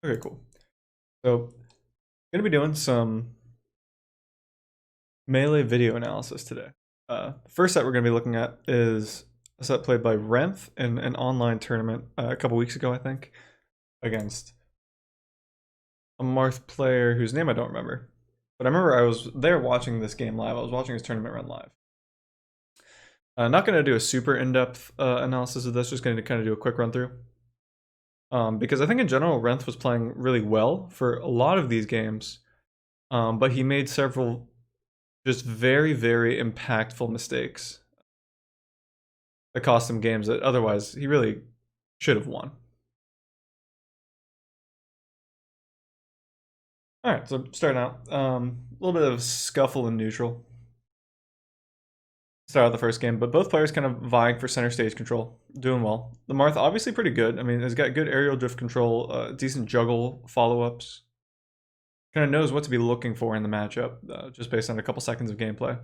Okay, cool. So, gonna be doing some melee video analysis today. The first set we're gonna be looking at is a set played by Renth in an online tournament a couple weeks ago, I think, against a Marth player whose name I don't remember. But I remember I was there watching this game live. I was watching his tournament run live. Not going to do a super in-depth analysis of this, just going to kind of do a quick run through. Because I think in general, Renth was playing really well for a lot of these games, but he made several just very, very impactful mistakes that cost him games that otherwise he really should have won. All right, so starting out, a little bit of scuffle in neutral. Start out the first game, but both players kind of vying for center stage control, doing well. The Marth obviously pretty good. I mean, has got good aerial drift control, decent juggle follow-ups. Kind of knows what to be looking for in the matchup, just based on a couple seconds of gameplay.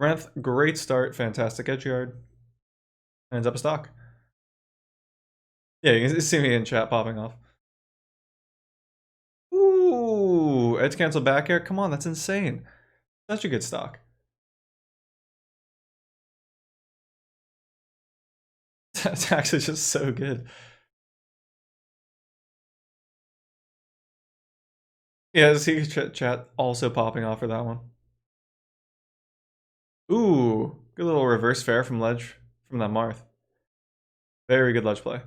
Renth, great start, fantastic edge guard. Ends up a stock. Yeah, you can see me in chat popping off. Ooh, edge cancel back air. Come on, that's insane. Such a good stock. That's actually just so good. Yeah, see chat also popping off for that one. Ooh, good little reverse fair from ledge from that Marth. Very good ledge play. Do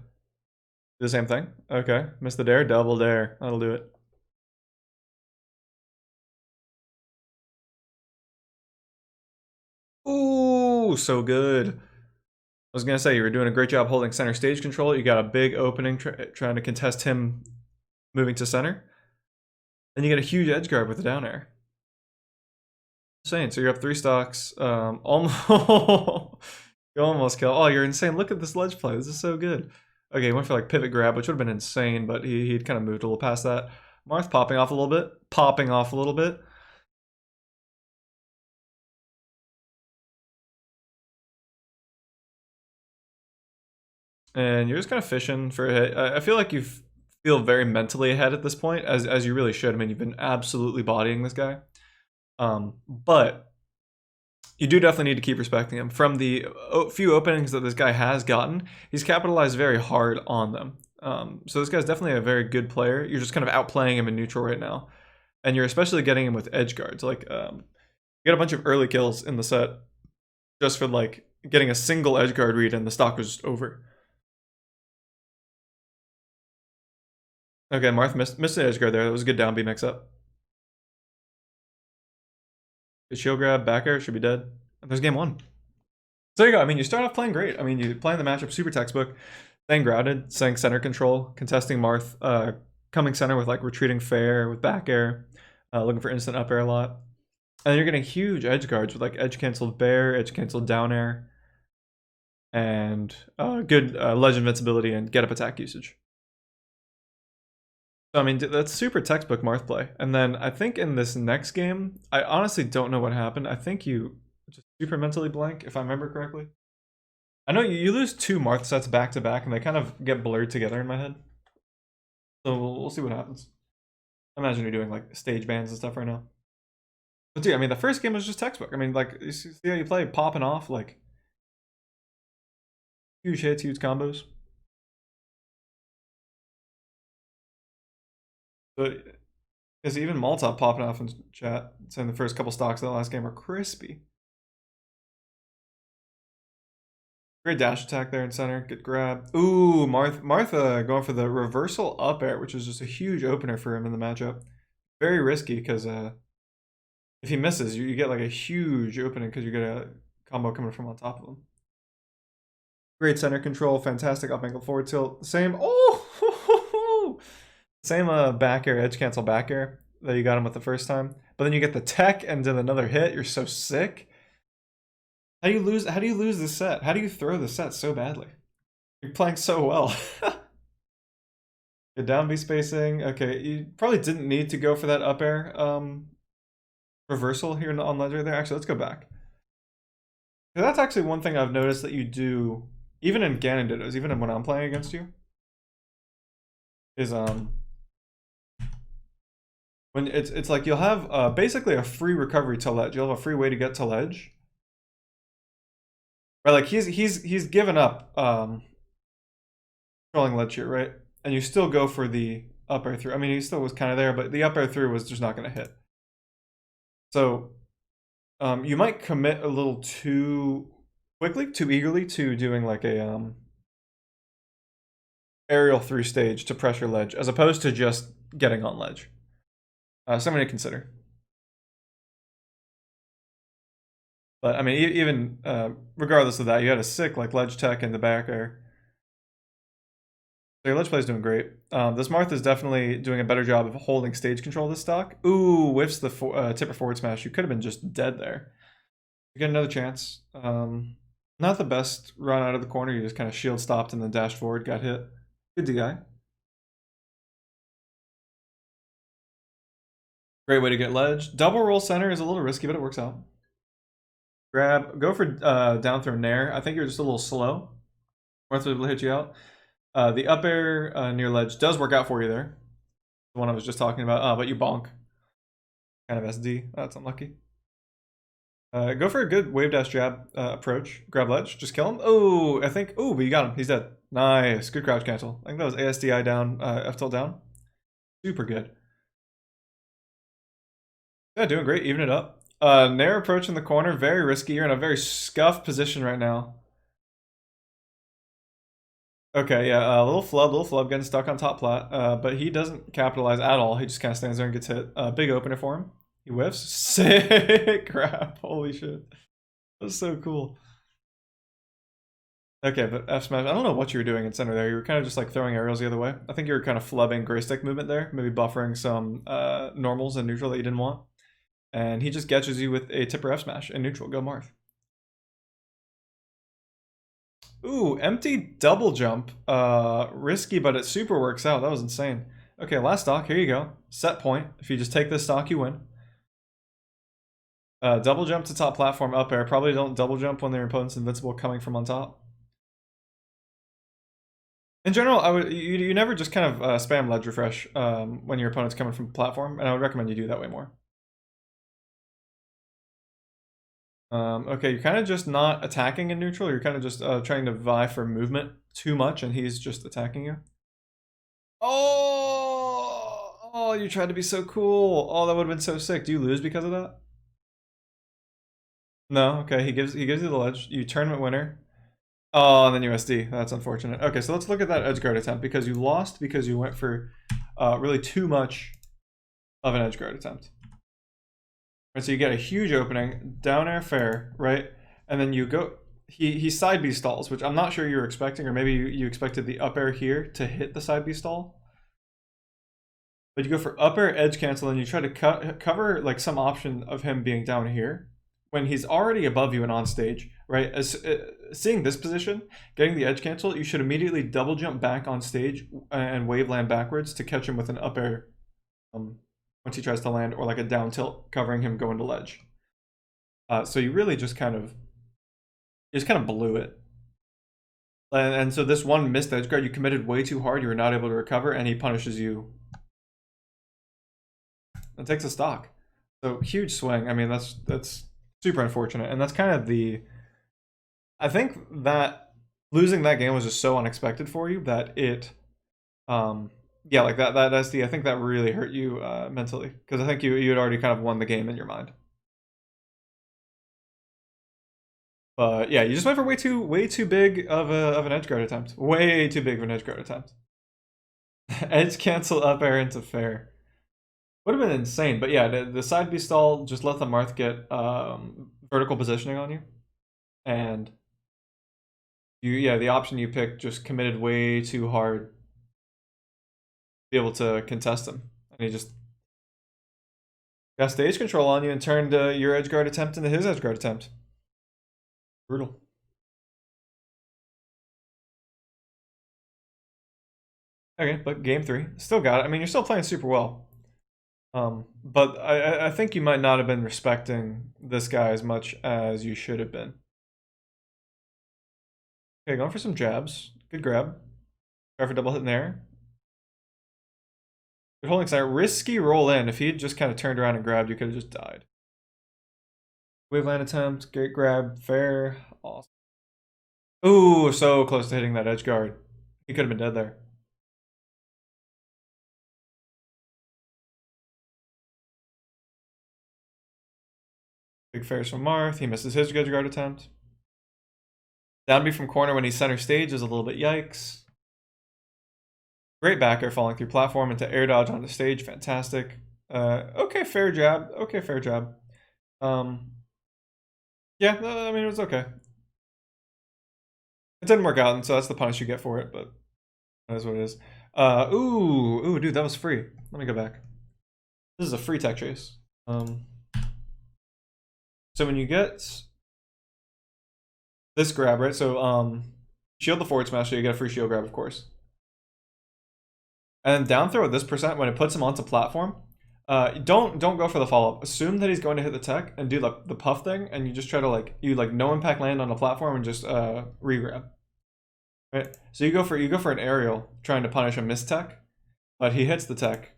the same thing. Okay, missed the dare, double dare. That'll do it. Ooh, so good. I was gonna say you were doing a great job holding center stage control. You got a big opening trying to contest him moving to center. Then you get a huge edge guard with the down air. Insane. So you're up 3 stocks. Almost. You almost kill. Oh, you're insane. Look at this ledge play. This is so good. Okay, he went for like pivot grab, which would have been insane, but he'd kind of moved a little past that. Marth popping off a little bit. Popping off a little bit. And you're just kind of fishing for a hit. I feel like you feel very mentally ahead at this point, as you really should. I mean, you've been absolutely bodying this guy. But you do definitely need to keep respecting him. From the few openings that this guy has gotten, he's capitalized very hard on them. So this guy's definitely a very good player. You're just kind of outplaying him in neutral right now. And you're especially getting him with edge guards. Like, you get a bunch of early kills in the set just for like getting a single edge guard read and the stock was just over. Okay, Marth missed the edge guard there. That was a good down B mix up. Good shield grab, back air, should be dead. And there's game 1. So there you go. I mean, you start off playing great. I mean, you playing the matchup super textbook, staying grounded, staying center control, contesting Marth, coming center with like retreating fair with back air, looking for instant up air a lot. And then you're getting huge edge guards with like edge canceled bear, edge canceled down air, and good ledge invincibility and get up attack usage. So, I mean, that's super textbook Marth play. And then I think in this next game, I honestly don't know what happened. I think you just super mentally blank, if I remember correctly. I know you lose 2 Marth sets back to back, and they kind of get blurred together in my head. So we'll see what happens. I imagine you're doing like stage bans and stuff right now. But dude, I mean, the first game was just textbook. I mean, like, you see how you play, popping off, like, huge hits, huge combos. So, is even Molotov popping off in chat, saying the first couple stocks of the last game were crispy. Great dash attack there in center. Good grab. Ooh, Martha going for the reversal up air, which is just a huge opener for him in the matchup. Very risky because if he misses, you get like a huge opening because you get a combo coming from on top of him. Great center control. Fantastic up ankle forward tilt. Same. Oh, same back air, edge cancel back air that you got him with the first time. But then you get the tech and then another hit. You're so sick. How do you lose? How do you lose the set? How do you throw the set so badly? You're playing so well. Good down B spacing. Okay, you probably didn't need to go for that up air reversal here on ledger there. Actually, let's go back. That's actually one thing I've noticed that you do, even in Ganon Dittos, even when I'm playing against you. is when it's like you'll have basically a free recovery to ledge. You'll have a free way to get to ledge. Right, like he's given up controlling ledge here, right? And you still go for the up air through. I mean, he still was kind of there, but the up air through was just not going to hit. So you might commit a little too quickly, too eagerly to doing like a aerial through stage to pressure ledge, as opposed to just getting on ledge. Something to consider. But I mean, even regardless of that, you had a sick like ledge tech in the back air. So your ledge play is doing great. This Marth is definitely doing a better job of holding stage control this stock. Ooh, whiffs the tipper forward smash. You could have been just dead there. You get another chance. Not the best run out of the corner. You just kind of shield stopped and then dashed forward, got hit. Good DI. Great way to get ledge. Double roll center is a little risky, but it works out. Go for down throw nair. I think you're just a little slow. Marth will hit you out. The up air near ledge does work out for you there. The one I was just talking about. But you bonk. Kind of SD. That's unlucky. Go for a good wave dash jab approach. Grab ledge. Just kill him. Oh, I think. Oh, but you got him. He's dead. Nice. Good crouch cancel. I think that was ASDI down, F tilt down. Super good. Yeah, doing great. Even it up. Nair approach in the corner. Very risky. You're in a very scuffed position right now. Okay, yeah, little flub getting stuck on top plat, but he doesn't capitalize at all. He just kind of stands there and gets hit. Big opener for him. He whiffs. Sick crap. Holy shit. That's so cool. Okay, but F smash. I don't know what you were doing in center there. You were kind of just like throwing aerials the other way. I think you were kind of flubbing gray stick movement there, maybe buffering some normals in neutral that you didn't want. And he just catches you with a tipper F smash in neutral. Go Marth. Ooh, empty double jump. Risky, but it super works out. That was insane. Okay, last stock. Here you go. Set point. If you just take this stock, you win. Double jump to top platform up air. Probably don't double jump when their opponent's invincible coming from on top. In general, you never just kind of spam ledge refresh when your opponent's coming from platform, and I would recommend you do that way more. Okay, you're kind of just not attacking in neutral. You're kind of just trying to vie for movement too much, and he's just attacking you. Oh, you tried to be so cool. Oh, that would have been so sick. Do you lose because of that? No. Okay, he gives you the ledge. You tournament winner. Oh, and then USD. That's unfortunate. Okay, so let's look at that edge guard attempt because you lost because you went for really too much of an edge guard attempt. Right, so you get a huge opening, down air fair, right? And then you go, he side B stalls, which I'm not sure you were expecting, or maybe you expected the up air here to hit the side B stall. But you go for up air edge cancel and you try to cover like some option of him being down here when he's already above you and on stage, right? Seeing this position, getting the edge cancel, you should immediately double jump back on stage and wave land backwards to catch him with an up air once he tries to land, or like a down tilt covering him going to ledge. So you really just kind of blew it. And so this one missed edge guard, you committed way too hard, you were not able to recover, and he punishes you. It takes a stock. So huge swing. I mean, that's super unfortunate. And that's kind of I think that losing that game was just so unexpected for you that it yeah, like that SD, I think that really hurt you mentally, because I think you had already kind of won the game in your mind. But yeah, you just went for way too big of an edge guard attempt. Way too big of an edge guard attempt. Edge cancel up air into fair. Would have been insane, but yeah, the side B stall, just let the Marth get vertical positioning on you. And the option you picked just committed way too hard be able to contest him, and he just got stage control on you and turned your edge guard attempt into his edge guard attempt. Brutal. Okay, but game 3 still got it. I mean, you're still playing super well, but I think you might not have been respecting this guy as much as you should have been. Okay, going for some jabs. Good grab. Try for double hit in there. You're holding center. Risky roll in. If he had just kind of turned around and grabbed, you could have just died. Waveland attempt. Great grab. Fair. Awesome. Ooh, so close to hitting that edge guard. He could have been dead there. Big fairs from Marth. He misses his edge guard attempt. Down B from corner when he's center stage is a little bit yikes. Great back air falling through platform into air dodge onto stage. Fantastic. Okay, fair jab. Okay, fair jab. Yeah, I mean, it was okay. It didn't work out, and so that's the punish you get for it, but that is what it is. Ooh, dude, that was free. Let me go back. This is a free tech chase. So when you get this grab, right? So shield the forward smash, so you get a free shield grab, of course. And then down throw at this percent when it puts him onto platform. Don't go for the follow up. Assume that he's going to hit the tech and do like the puff thing, and you just try to no impact land on the platform and just re-grab. Right. So you go for an aerial trying to punish a miss tech, but he hits the tech,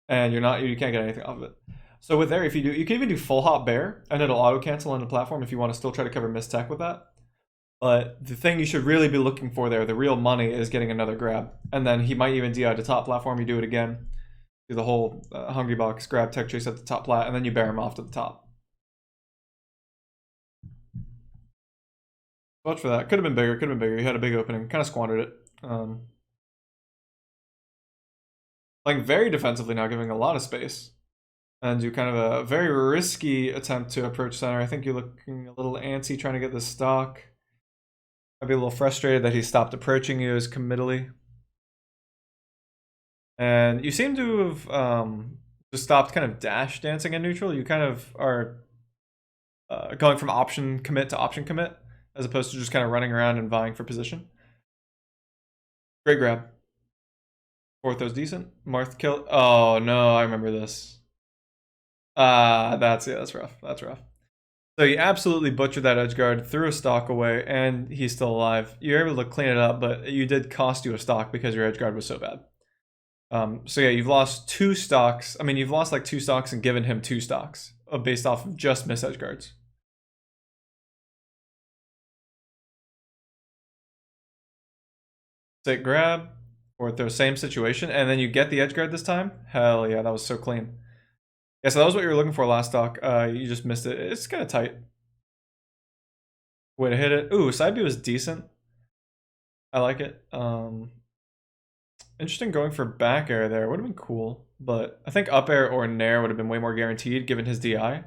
and you can't get anything off of it. So with there, if you can even do full hop bear, and it'll auto cancel on the platform if you want to still try to cover miss tech with that. But the thing you should really be looking for there, the real money, is getting another grab, and then he might even DI to top platform. You do it again. Do the whole hungry box grab tech chase at the top plat, and then you bear him off to the top. Watch for that. Could have been bigger. He had a big opening. Kind of squandered it. Playing very defensively now, giving a lot of space. And do kind of a very risky attempt to approach center. I think you're looking a little antsy trying to get the stock. I'd be a little frustrated that he stopped approaching you as committally. And you seem to have just stopped kind of dash dancing in neutral. You kind of are going from option commit to option commit, as opposed to just kind of running around and vying for position. Great grab. Ortho's decent. Marth kill. Oh no, I remember this. That's rough. That's rough. So you absolutely butchered that edge guard, threw a stock away, and he's still alive. You're able to clean it up, but you did cost you a stock because your edge guard was so bad. So yeah, you've lost 2 stocks. I mean, you've lost like 2 stocks and given him 2 stocks based off of just miss edge guards. Sick grab, or the same situation, and then you get the edge guard this time. Hell yeah, that was so clean. Yeah, so that was what you were looking for last stock. You just missed it. It's kind of tight. Way to hit it. Ooh, side B was decent. I like it. Interesting going for back air there. Would have been cool, but I think up air or nair would have been way more guaranteed given his DI.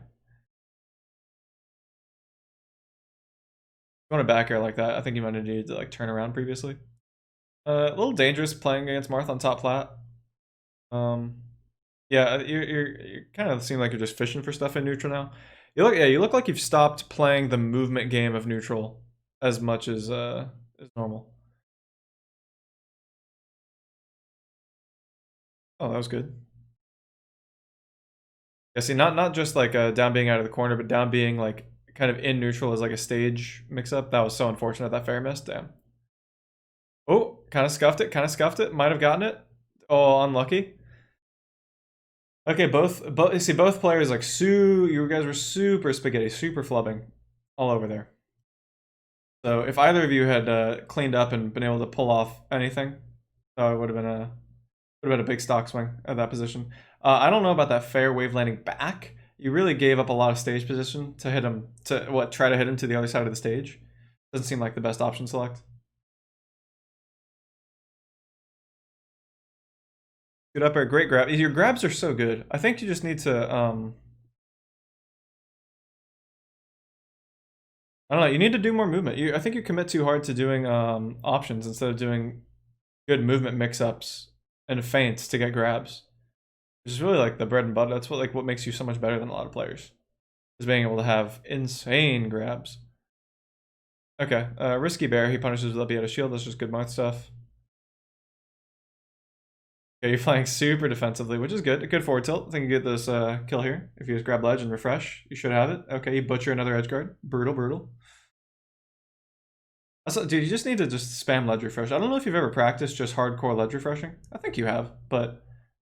Going to back air like that, I think you might have needed to like turn around previously. A little dangerous playing against Marth on top plat. Yeah, you kind of seem like you're just fishing for stuff in neutral now. You look like you've stopped playing the movement game of neutral as much as normal. Oh, that was good. Yeah, see, not just like down being out of the corner, but down being like kind of in neutral as like a stage mix-up. That was so unfortunate, that fair miss. Damn. Oh, kind of scuffed it. Might have gotten it. Oh, unlucky. Okay, both players like you guys were super spaghetti, super flubbing all over there. So if either of you had cleaned up and been able to pull off anything, it would have been a big stock swing at that position. I don't know about that fair wave landing back. You really gave up a lot of stage position to hit him try to hit him to the other side of the stage. Doesn't seem like the best option select. Good up air, great grab. Your grabs are so good. I think you just need to I don't know, you need to do more movement. I think you commit too hard to doing options instead of doing good movement mix-ups and feints to get grabs. Which is really like the bread and butter. That's what makes you so much better than a lot of players. Is being able to have insane grabs. Okay, risky bear, he punishes with up out of shield, that's just good Marth stuff. Okay, you're playing super defensively, which is good. A good forward tilt. I think you get this kill here. If you just grab ledge and refresh, you should have it. Okay, you butcher another edge guard. Brutal. Dude, you just need to just spam ledge refresh. I don't know if you've ever practiced just hardcore ledge refreshing. I think you have, but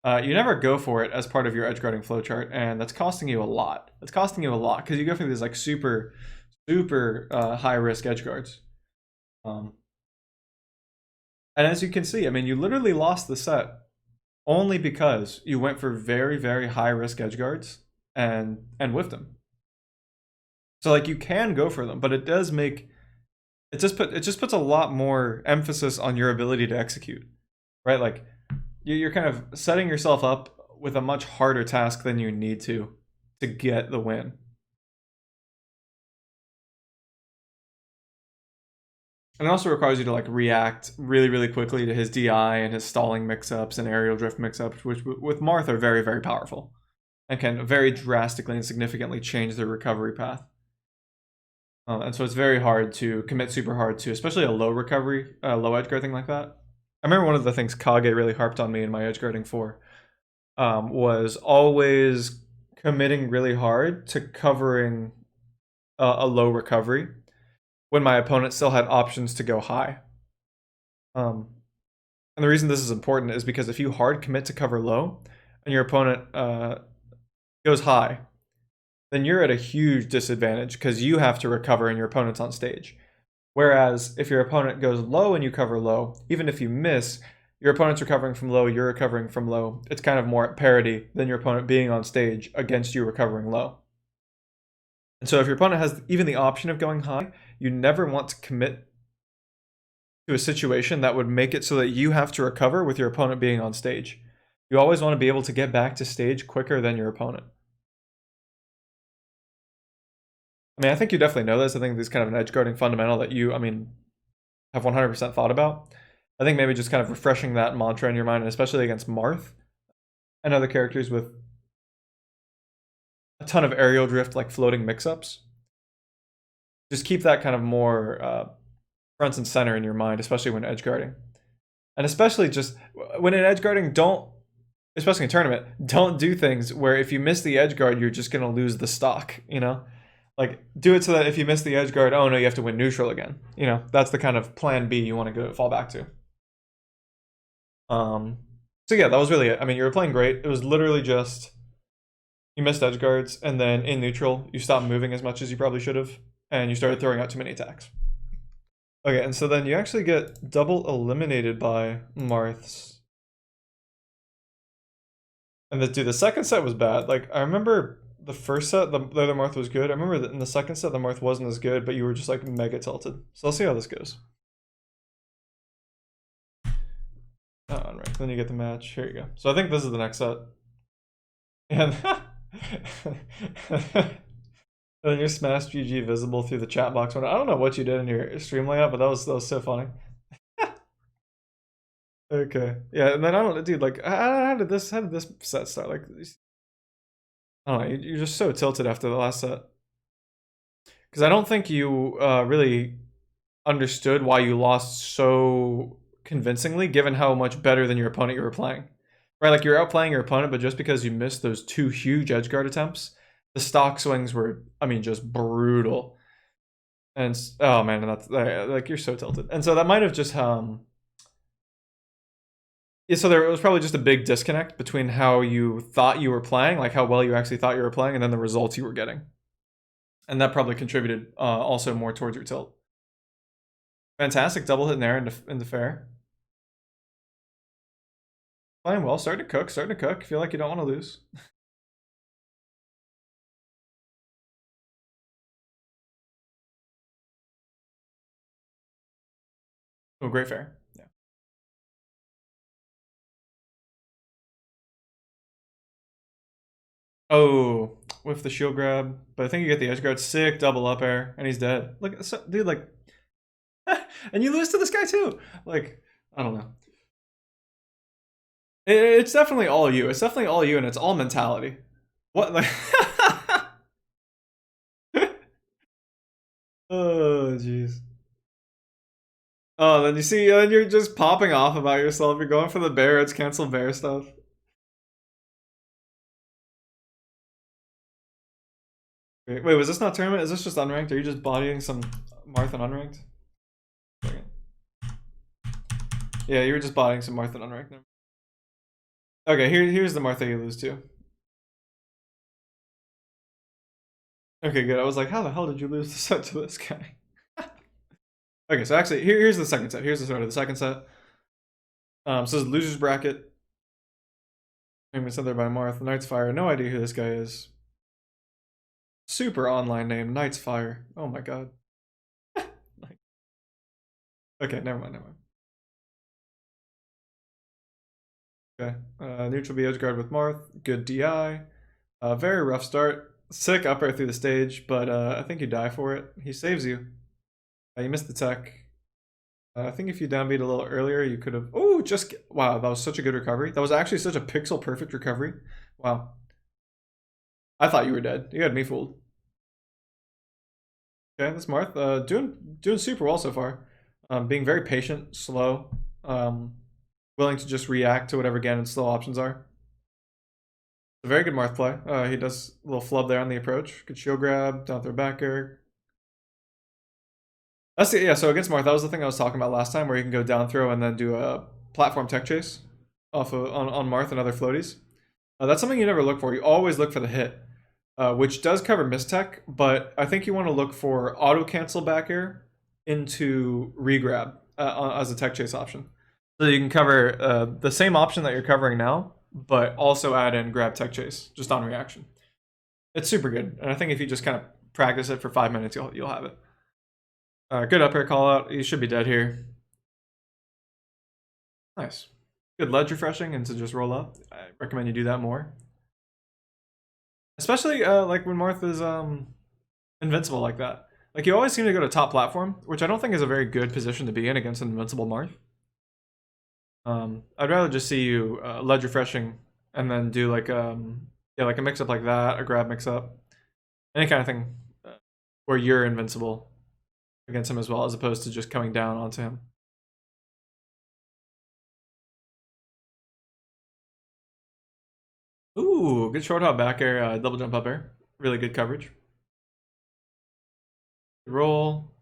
you never go for it as part of your edge guarding flowchart, and that's costing you a lot. It's costing you a lot because you go through these like super high risk edge guards. And as you can see, I mean, you literally lost the set only because you went for very high risk edge guards and whiffed them. So like you can go for them, but it does make it just puts a lot more emphasis on your ability to execute, right? Like you're kind of setting yourself up with a much harder task than you need to get the win. And it also requires you to like react really quickly to his DI and his stalling mix-ups and aerial drift mix-ups, which with Marth are very powerful and can very drastically and significantly change their recovery path. And so it's very hard to commit super hard to, especially a low recovery, low edge guard thing like that. I remember one of the things Kage really harped on me in my edge guarding for was always committing really hard to covering a low recovery when my opponent still had options to go high. And the reason this is important is because if you hard commit to cover low and your opponent goes high, then you're at a huge disadvantage because you have to recover and your opponent's on stage. Whereas if your opponent goes low and you cover low, even if you miss, your opponent's recovering from low, you're recovering from low. It's kind of more at parity than your opponent being on stage against you recovering low. And so if your opponent has even the option of going high, you never want to commit to a situation that would make it so that you have to recover with your opponent being on stage. You always want to be able to get back to stage quicker than your opponent. I mean, I think you definitely know this. I think this is kind of an edge guarding fundamental that you, I mean, have 100% thought about. I think maybe just kind of refreshing that mantra in your mind, and especially against Marth and other characters with a ton of aerial drift, like floating mix-ups. Just keep that kind of more front and center in your mind, especially when edge guarding. And especially just when in edge guarding, especially in tournament, don't do things where if you miss the edge guard, you're just going to lose the stock, you know? Like, do it so that if you miss the edge guard, oh no, you have to win neutral again. You know, that's the kind of plan B you want to fall back to. So yeah, that was really it. I mean, you were playing great. It was literally just you missed edge guards, and then in neutral, you stopped moving as much as you probably should have, and you started throwing out too many attacks. Okay, and so then you actually get double eliminated by Marth's. And dude, the second set was bad. Like, I remember the first set, the other Marth was good. I remember that in the second set, the Marth wasn't as good, but you were just like mega tilted. So let's see how this goes. Unranked. Then you get the match. Here you go. So I think this is the next set. And then your Smash GG visible through the chat box. I don't know what you did in your stream layout, but that was so funny. Okay. Yeah, and then I don't know, dude, like how did this set start? Like I don't know, you're just so tilted after the last set. Because I don't think you really understood why you lost so convincingly, given how much better than your opponent you were playing. Right, like you're outplaying your opponent, but just because you missed those two huge edge guard attempts, the stock swings were, I mean, just brutal. And oh man, that's like you're so tilted. And so that might have just yeah, so there was probably just a big disconnect between how you thought you were playing, like how well you actually thought you were playing, and then the results you were getting. And that probably contributed also more towards your tilt. Fantastic double hit in there into fair. Playing well, starting to cook. Feel like you don't want to lose. Oh, great fair. Yeah. Oh, with the shield grab. But I think you get the edge guard. Sick double up air, and he's dead. Look, dude, like, and you lose to this guy too. Like, I don't know. It's definitely all you. It's definitely all you, and it's all mentality. What? Like, oh, jeez. Oh, then you see, then you're just popping off about yourself. You're going for the bear. It's cancel bear stuff. Wait, was this not tournament? Is this just unranked? Are you just bodying some Marth and unranked? Yeah, you were just bodying some Marth and unranked. Okay, here's the Marth that you lose to. Okay, good. I was like, how the hell did you lose the set to this guy? Okay, so actually, here's the second set. Here's the start of the second set. So this is loser's bracket. I'm sent there by Marth. Knight's Fire. No idea who this guy is. Super online name. Knight's Fire. Oh my god. Okay, never mind. Okay. Neutral B edge guard with Marth. Good DI. Very rough start. Sick up air through the stage, but I think you die for it. He saves you. You missed the tech. I think if you downbeat a little earlier, you could have. Oh, wow! That was such a good recovery. That was actually such a pixel perfect recovery. Wow. I thought you were dead. You had me fooled. Okay, this Marth, doing super well so far. Being very patient, slow, willing to just react to whatever Ganon's slow options are. A very good Marth play. He does a little flub there on the approach. Good shield grab, down throw back air. Yeah, so against Marth, that was the thing I was talking about last time, where you can go down throw and then do a platform tech chase off of on Marth and other floaties. That's something you never look for. You always look for the hit, which does cover mistech, but I think you want to look for auto cancel back air into regrab as a tech chase option. So you can cover the same option that you're covering now, but also add in grab tech chase just on reaction. It's super good, and I think if you just kind of practice it for 5 minutes, you'll have it. Good up air call out. You should be dead here. Nice. Good ledge refreshing and to just roll up. I recommend you do that more. Especially like when Marth is invincible like that. Like you always seem to go to top platform, which I don't think is a very good position to be in against an invincible Marth. I'd rather just see you ledge refreshing and then do like like a mix up like that, a grab mix up, any kind of thing where you're invincible against him as well, as opposed to just coming down onto him. Ooh, good short hop back air, double jump up air. Really good coverage. Roll.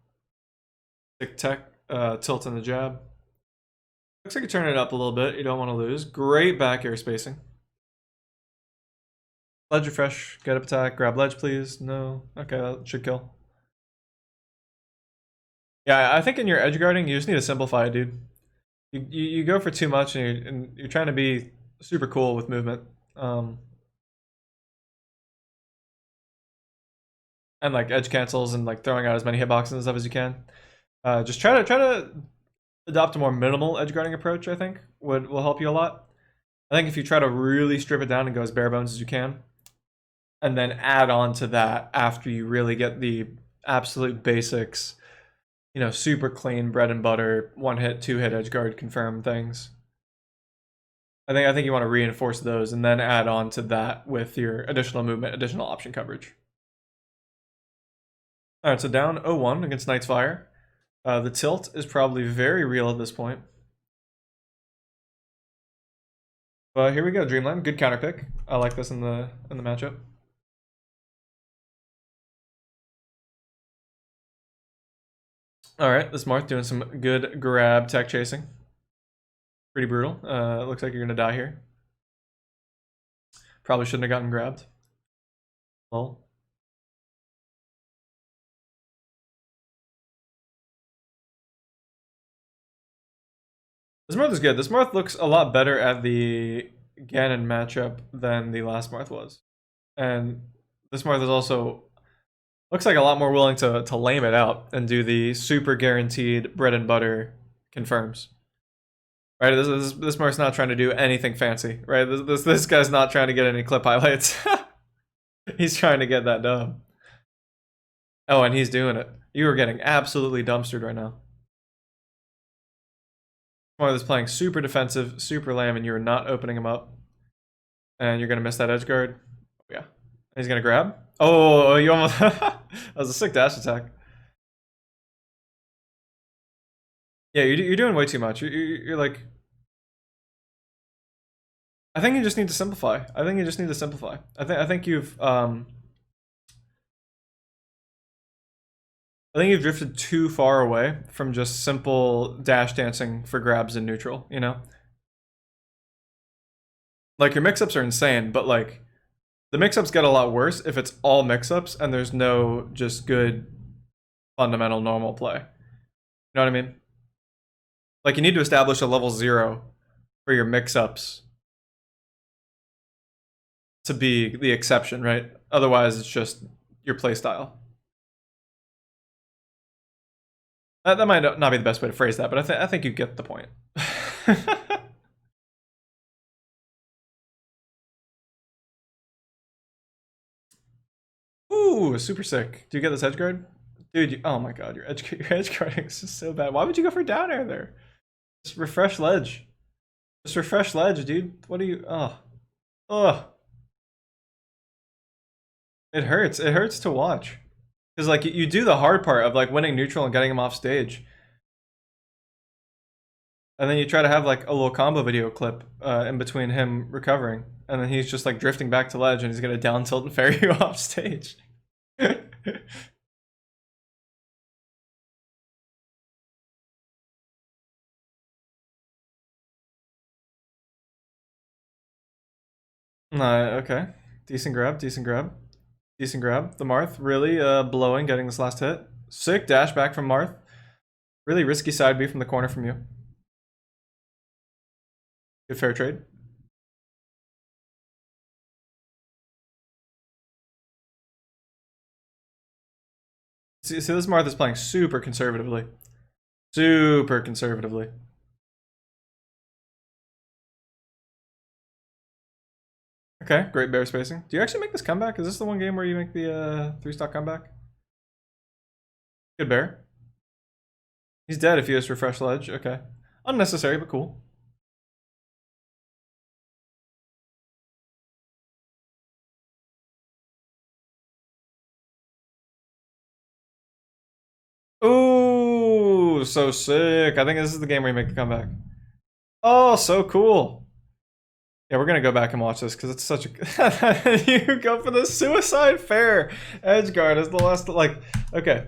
Stick tech, tilt in the jab. Looks like you turn it up a little bit. You don't want to lose. Great back air spacing. Ledge refresh, get up attack, grab ledge please. No. Okay, that should kill. Yeah, I think in your edge guarding, you just need to simplify it, dude. You go for too much and you're trying to be super cool with movement. And like edge cancels and like throwing out as many hitboxes and stuff as you can. Just try to adopt a more minimal edge guarding approach, I think, will help you a lot. I think if you try to really strip it down and go as bare bones as you can, and then add on to that after you really get the absolute basics, super clean bread and butter, 1-hit, 2-hit edge guard confirm things. I think you want to reinforce those and then add on to that with your additional movement, additional option coverage. All right, so down 0-1 against Knight's Fire. The tilt is probably very real at this point. But here we go, Dreamland. Good counter pick. I like this in the matchup. All right, this Marth doing some good grab tech chasing. Pretty brutal. It looks like you're gonna die here. Probably shouldn't have gotten grabbed. Well. This Marth is good. This Marth looks a lot better at the Ganon matchup than the last Marth was. And this Marth is also looks like a lot more willing to lame it out and do the super guaranteed bread and butter confirms. Right, this Marth's not trying to do anything fancy, right? This guy's not trying to get any clip highlights. He's trying to get that dub. Oh, and he's doing it. You are getting absolutely dumpstered right now. Marth is playing super defensive, super lame, and you're not opening him up. And you're gonna miss that edge guard. Yeah. He's gonna grab. Oh, you almost that was a sick dash attack. Yeah, you're doing way too much. You're like, I think you just need to simplify. I think you've I think you've drifted too far away from just simple dash dancing for grabs in neutral, Like, your mix-ups are insane, but like the mix-ups get a lot worse if it's all mix-ups and there's no just good fundamental normal play. You know what I mean? Like, you need to establish a level 0 for your mix-ups to be the exception, right? Otherwise, it's just your play style. That might not be the best way to phrase that, but I think you get the point. Ooh, super sick. Do you get this edge guard? Dude, oh my god, your edge guarding is just so bad. Why would you go for down air there? Just refresh ledge. Just refresh ledge, dude. What are you? Oh. It hurts. It hurts to watch. Because, like, you do the hard part of, like, winning neutral and getting him off stage. And then you try to have, like, a little combo video clip in between him recovering. And then he's just, like, drifting back to ledge and he's going to down tilt and ferry you off stage. Okay. Decent grab, decent grab. Decent grab. The Marth really blowing, getting this last hit. Sick dash back from Marth. Really risky side B from the corner from you. Good fair trade. See, this Marth is playing super conservatively. Super conservatively. Okay, great bear spacing. Do you actually make this comeback? Is this the one game where you make the 3-stock comeback? Good bear. He's dead if he has refresh ledge. Okay. Unnecessary, but cool. Ooh, so sick. I think this is the game where you make the comeback. Oh, so cool. Yeah, we're gonna go back and watch this because it's such a. You go for the suicide fair edge guard as the last. Like, okay,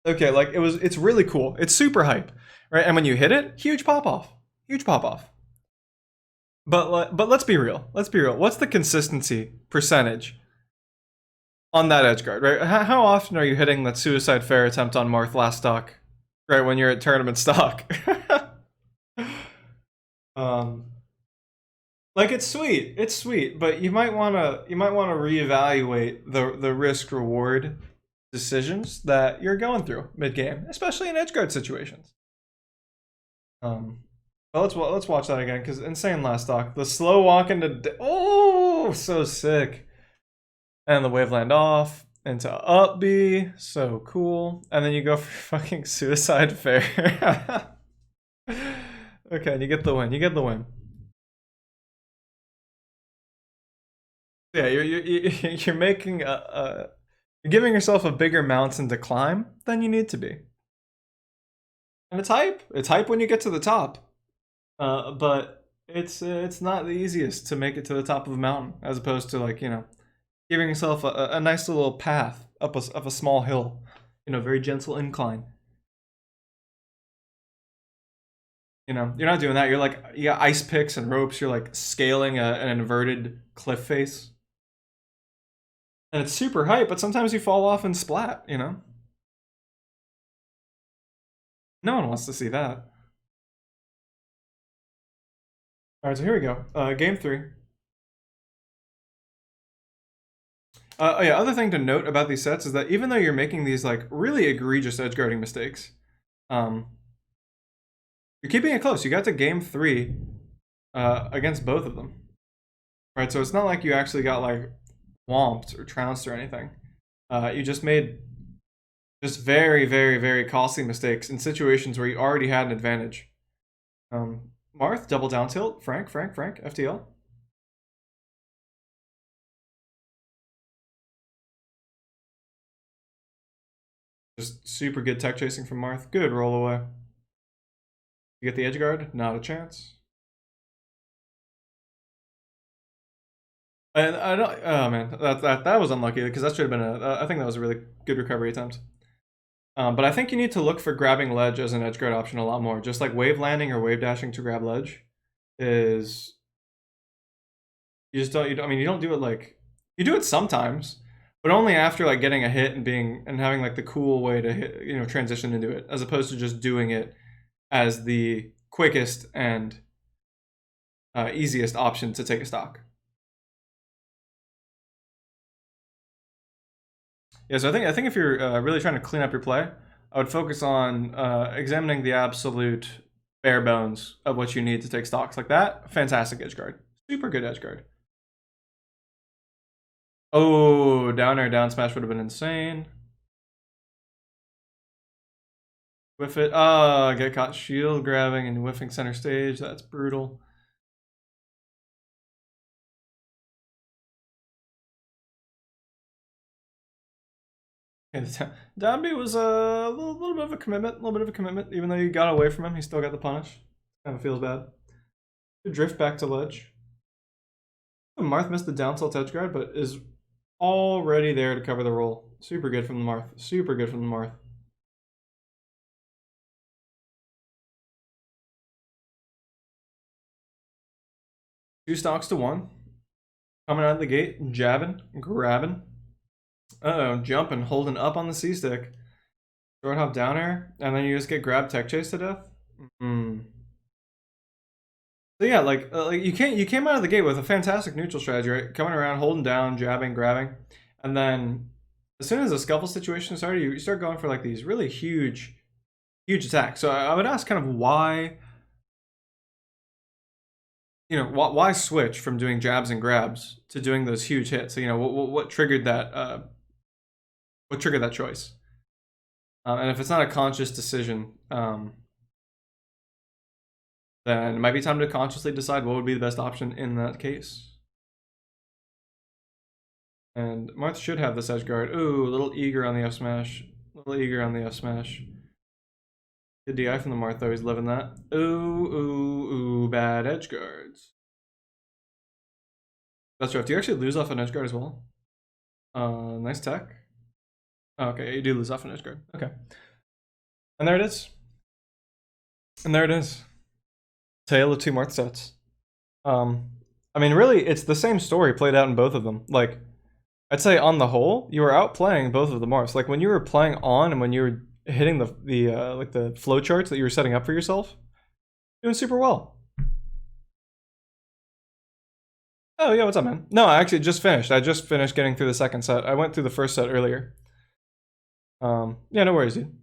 like it's really cool. It's super hype, right? And when you hit it, huge pop off, huge pop off. But let's be real. Let's be real. What's the consistency percentage on that edge guard, right? How often are you hitting that suicide fair attempt on Marth last stock, right? When you're at tournament stock. Like, it's sweet, but you might wanna reevaluate the risk reward decisions that you're going through mid game, especially in edge guard situations. But let's watch that again because insane last stock. The slow walk into oh, so sick, and the wave land off into up B, so cool, and then you go for fucking suicide fair. Okay, and you get the win. You get the win. Yeah, you're making you're giving yourself a bigger mountain to climb than you need to be, and it's hype. It's hype when you get to the top, but it's not the easiest to make it to the top of the mountain, as opposed to, like, giving yourself a nice little path up a small hill, very gentle incline. You're not doing that. You're like, you got ice picks and ropes. You're like scaling an inverted cliff face. And it's super hype, but sometimes you fall off and splat, No one wants to see that. Alright, so here we go. Game 3. Oh yeah, other thing to note about these sets is that even though you're making these, like, really egregious edge guarding mistakes, you're keeping it close. You got to game 3 against both of them. Right, so it's not like you actually got, like, whomped or trounced or anything. You just made just very, very, very costly mistakes in situations where you already had an advantage. Marth, double down tilt. Frank, FTL. Just super good tech chasing from Marth. Good roll away. You get the edge guard? Not a chance. And I don't. Oh man, that was unlucky because that should have been I think that was a really good recovery attempt. But I think you need to look for grabbing ledge as an edge guard option a lot more. Just like wave landing or wave dashing to grab ledge is You just don't. I mean, you don't do it like you do it sometimes, but only after like getting a hit and being and having like the cool way to hit, transition into it, as opposed to just doing it as the quickest and easiest option to take a stock. Yeah, so I think if you're really trying to clean up your play, I would focus on examining the absolute bare bones of what you need to take stocks like that. Fantastic edge guard, super good edge guard. Oh, down air down smash would have been insane. Whiff it. Get caught shield grabbing and whiffing center stage. That's brutal. Down B was a little bit of a commitment, even though you got away from him, he still got the punish. Kind of feels bad. Good drift back to ledge. Marth missed the down tilt edge guard, but is already there to cover the roll. Super good from the Marth. Super good from the Marth. Two stocks to one. Coming out of the gate, jabbing, grabbing. Uh-oh, jumping, holding up on the C-stick. Short hop down air, and then you just get grab tech chase to death? So yeah, like you came out of the gate with a fantastic neutral strategy, right? Coming around, holding down, jabbing, grabbing. And then as soon as the scuffle situation started, you start going for like these really huge attacks. So I would ask kind of why why switch from doing jabs and grabs to doing those huge hits? So, what triggered that choice? And if it's not a conscious decision, then it might be time to consciously decide what would be the best option in that case. And Marth should have this edge guard. Ooh, a little eager on the F smash. Good DI from the Marth though, he's living that. Ooh, bad edge guards. That's rough. Do you actually lose off an edge guard as well? Nice tech. Okay, you do lose off an edge guard. Okay. And there it is. Tale of two Marth sets. I mean, really, it's the same story played out in both of them. Like, I'd say on the whole, you were outplaying both of the Marths. Like when you were playing on and when you were hitting the flow charts that you were setting up for yourself, doing super well. Oh yeah, what's up, man? No, I actually just finished. I just finished getting through the second set. I went through the first set earlier. Yeah, no worries, dude.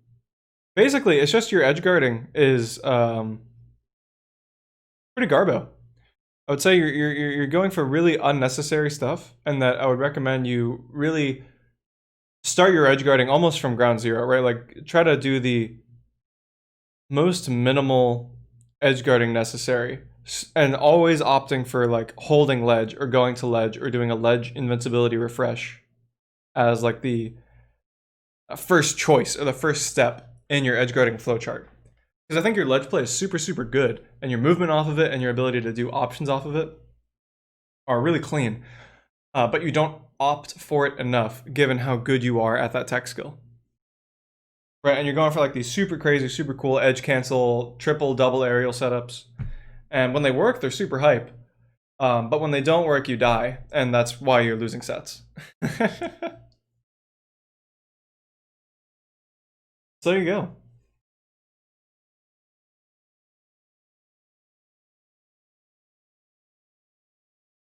Basically, it's just your edge guarding is pretty garbo. I would say you're going for really unnecessary stuff, and that I would recommend you really start your edge guarding almost from ground zero, right? Like try to do the most minimal edge guarding necessary, and always opting for like holding ledge or going to ledge or doing a ledge invincibility refresh as like the first choice or the first step in your edge guarding flowchart. Because I think your ledge play is super good, and your movement off of it and your ability to do options off of it are really clean. But you don't opt for it enough given how good you are at that tech skill. Right, and you're going for like these super crazy, super cool edge cancel, triple, double aerial setups. And when they work, they're super hype. But when they don't work, you die, and that's why you're losing sets. So there you go.